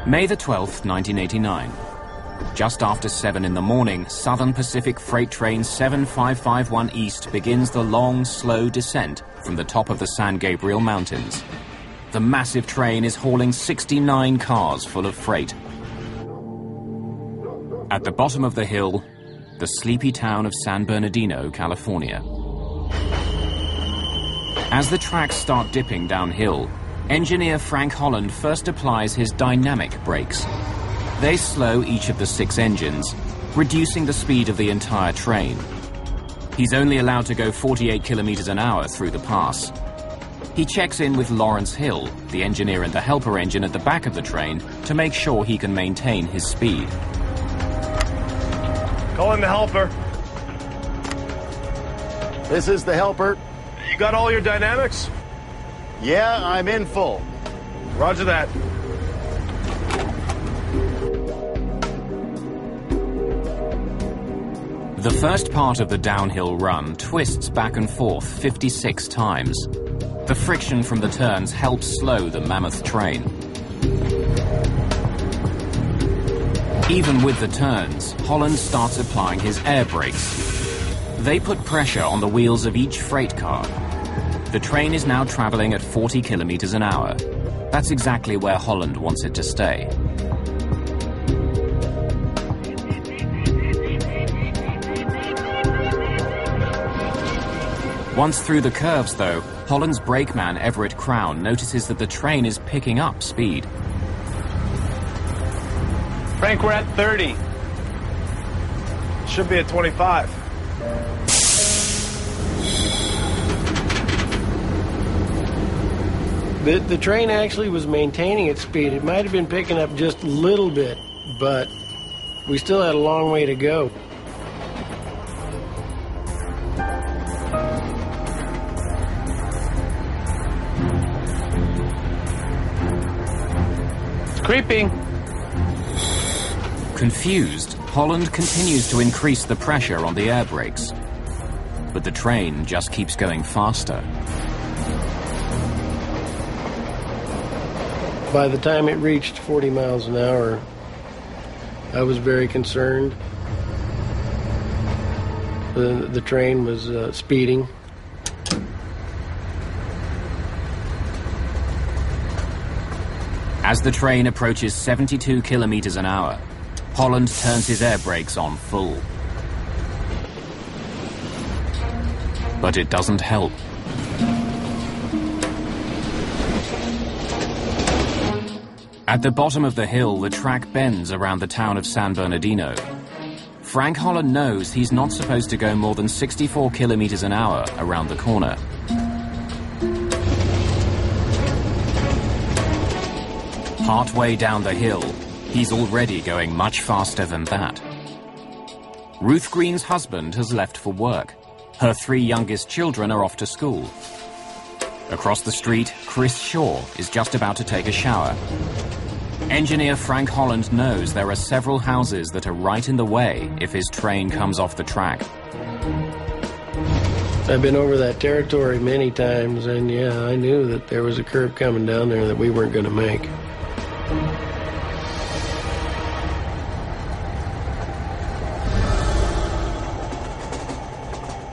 May the 12th, 1989. Just after 7 in the morning, Southern Pacific Freight Train 7551 East begins the long, slow descent from the top of the San Gabriel Mountains. The massive train is hauling 69 cars full of freight. At the bottom of the hill, the sleepy town of San Bernardino, California. As the tracks start dipping downhill, engineer Frank Holland first applies his dynamic brakes. They slow each of the 6 engines, reducing the speed of the entire train. He's only allowed to go 48 kilometers an hour through the pass. He checks in with Lawrence Hill, the engineer in the helper engine at the back of the train, to make sure he can maintain his speed. Calling the helper. This is the helper. You got all your dynamics? Yeah, I'm in full. Roger that. The first part of the downhill run twists back and forth 56 times. The friction from the turns helps slow the mammoth train. Even with the turns, Holland starts applying his air brakes. They put pressure on the wheels of each freight car. The train is now traveling at 40 kilometers an hour. That's exactly where Holland wants it to stay. Once through the curves, though, Holland's brakeman Everett Crown notices that the train is picking up speed. Frank, we're at 30. Should be at 25. The train actually was maintaining its speed. It might have been picking up just a little bit, but we still had a long way to go. It's creeping. Confused, Holland continues to increase the pressure on the air brakes. But the train just keeps going faster. By the time it reached 40 miles an hour, I was very concerned. The train was speeding. As the train approaches 72 kilometers an hour, Holland turns his air brakes on full. But it doesn't help. At the bottom of the hill, the track bends around the town of San Bernardino. Frank Holland knows he's not supposed to go more than 64 kilometers an hour around the corner. Partway down the hill, he's already going much faster than that. Ruth Green's husband has left for work. Her 3 youngest children are off to school. Across the street, Chris Shaw is just about to take a shower. Engineer Frank Holland knows there are several houses that are right in the way if his train comes off the track. I've been over that territory many times, and yeah, I knew that there was a curve coming down there that we weren't going to make.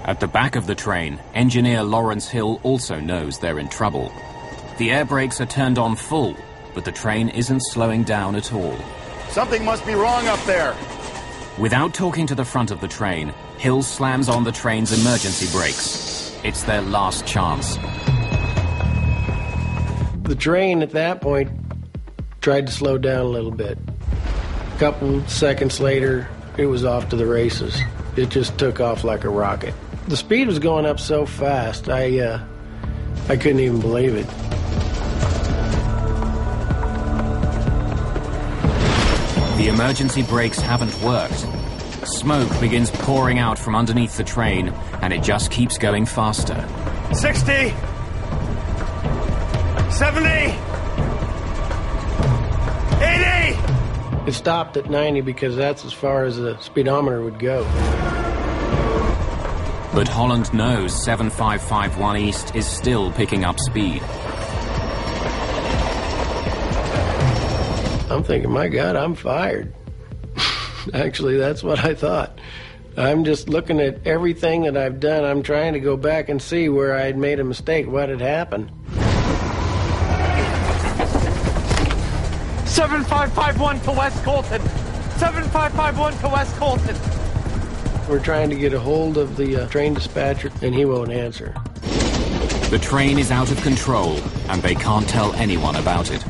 At the back of the train, engineer Lawrence Hill also knows they're in trouble. The air brakes are turned on full, but the train isn't slowing down at all. Something must be wrong up there. Without talking to the front of the train, Hill slams on the train's emergency brakes. It's their last chance. The train at that point tried to slow down a little bit. A couple seconds later, it was off to the races. It just took off like a rocket. The speed was going up so fast, I couldn't even believe it. The emergency brakes haven't worked. Smoke begins pouring out from underneath the train, and it just keeps going faster. 60. 70. 80. It stopped at 90 because that's as far as the speedometer would go. But Holland knows 7551 East is still picking up speed. I'm thinking, my God, I'm fired. Actually, that's what I thought. I'm just looking at everything that I've done. I'm trying to go back and see where I had made a mistake, what had happened. 7551 to West Colton. 7551 to West Colton. We're trying to get a hold of the train dispatcher, and he won't answer. The train is out of control, and they can't tell anyone about it.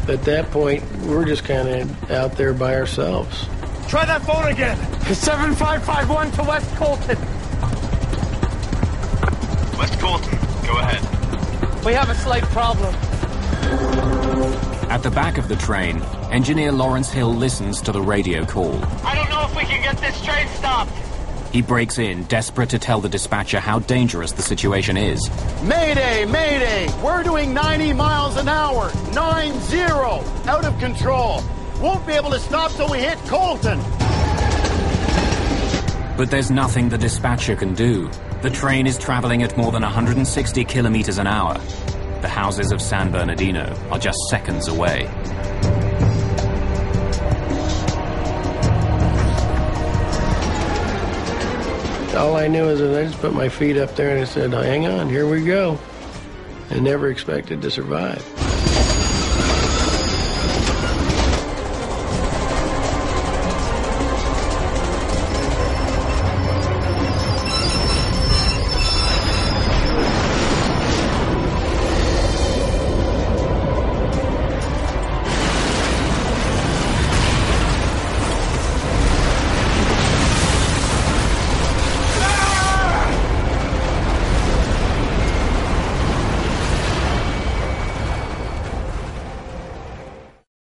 At that point, we're just kind of out there by ourselves. Try that phone again. 7551 to West Colton. West Colton, go ahead. We have a slight problem. At the back of the train, engineer Lawrence Hill listens to the radio call. I don't know if we can get this train stopped. He breaks in, desperate to tell the dispatcher how dangerous the situation is. Mayday, mayday! We're doing 90 miles an hour. 9-0. Out of control. Won't be able to stop till we hit Colton. But there's nothing the dispatcher can do. The train is traveling at more than 160 kilometers an hour. The houses of San Bernardino are just seconds away. All I knew is that I just put my feet up there and I said, hang on, here we go. I never expected to survive.